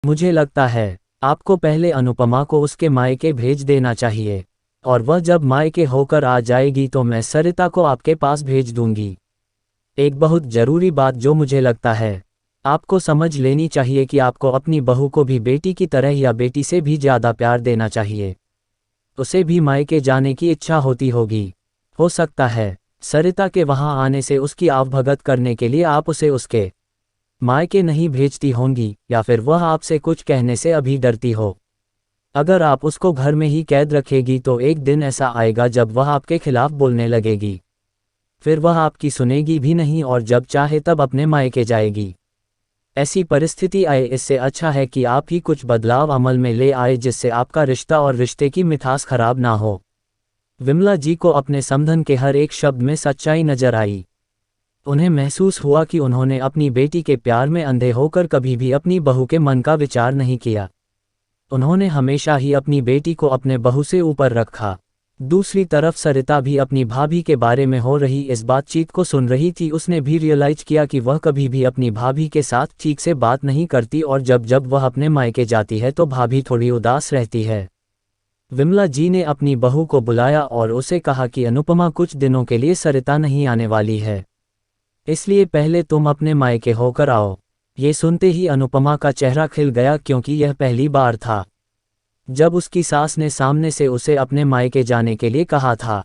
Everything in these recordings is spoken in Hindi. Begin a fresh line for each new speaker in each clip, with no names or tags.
मुझे लगता है आपको पहले अनुपमा को उसके मायके भेज देना चाहिए, और वह जब मायके होकर आ जाएगी तो मैं सरिता को आपके पास भेज दूंगी। एक बहुत जरूरी बात जो मुझे लगता है आपको समझ लेनी चाहिए कि आपको अपनी बहू को भी बेटी की तरह या बेटी से भी ज़्यादा प्यार देना चाहिए। उसे भी मायके जाने की इच्छा होती होगी। हो सकता है सरिता के वहां आने से उसकी आवभगत करने के लिए आप उसे उसके मायके नहीं भेजती होंगी, या फिर वह आपसे कुछ कहने से अभी डरती हो। अगर आप उसको घर में ही कैद रखेगी तो एक दिन ऐसा आएगा जब वह आपके खिलाफ बोलने लगेगी। फिर वह आपकी सुनेगी भी नहीं और जब चाहे तब अपने मायके जाएगी। ऐसी परिस्थिति आए, इससे अच्छा है कि आप ही कुछ बदलाव अमल में ले आए जिससे आपका रिश्ता और रिश्ते की मिठास खराब ना हो। विमला जी को अपने समधन के हर एक शब्द में सच्चाई नजर आई। उन्हें महसूस हुआ कि उन्होंने अपनी बेटी के प्यार में अंधे होकर कभी भी अपनी बहू के मन का विचार नहीं किया। उन्होंने हमेशा ही अपनी बेटी को अपने बहू से ऊपर रखा। दूसरी तरफ सरिता भी अपनी भाभी के बारे में हो रही इस बातचीत को सुन रही थी। उसने भी रियलाइज किया कि वह कभी भी अपनी भाभी के साथ ठीक से बात नहीं करती और जब जब वह अपने मायके जाती है तो भाभी थोड़ी उदास रहती है। विमला जी ने अपनी बहू को बुलाया और उसे कहा कि अनुपमा कुछ दिनों के लिए सरिता नहीं आने वाली है, इसलिए पहले तुम अपने मायके होकर आओ। ये सुनते ही अनुपमा का चेहरा खिल गया क्योंकि यह पहली बार था जब उसकी सास ने सामने से उसे अपने मायके जाने के लिए कहा था।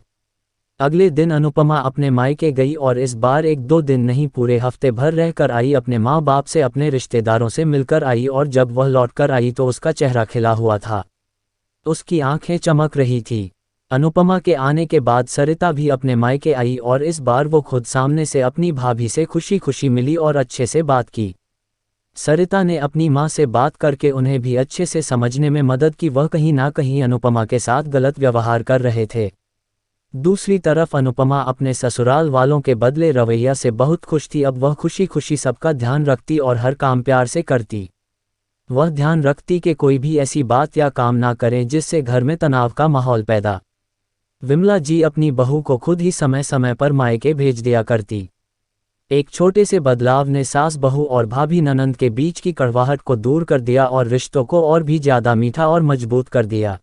अगले दिन अनुपमा अपने मायके गई और इस बार 1-2 दिन नहीं पूरे हफ्ते भर रहकर आई। अपने माँ बाप से अपने रिश्तेदारों से मिलकर आई और जब वह लौटकर आई तो उसका चेहरा खिला हुआ था, उसकी आंखें चमक रही थी। अनुपमा के आने के बाद सरिता भी अपने मायके आई और इस बार वो खुद सामने से अपनी भाभी से खुशी खुशी मिली और अच्छे से बात की। सरिता ने अपनी माँ से बात करके उन्हें भी अच्छे से समझने में मदद की। वह कहीं ना कहीं अनुपमा के साथ गलत व्यवहार कर रहे थे। दूसरी तरफ अनुपमा अपने ससुराल वालों के बदले रवैया से बहुत खुश थी। अब वह खुशी खुशी सबका ध्यान रखती और हर काम प्यार से करती। वह ध्यान रखती कि कोई भी ऐसी बात या काम ना करें जिससे घर में तनाव का माहौल पैदा। विमला जी अपनी बहू को खुद ही समय समय पर मायके भेज दिया करती। एक छोटे से बदलाव ने सास बहू और भाभी ननंद के बीच की कड़वाहट को दूर कर दिया और रिश्तों को और भी ज़्यादा मीठा और मजबूत कर दिया।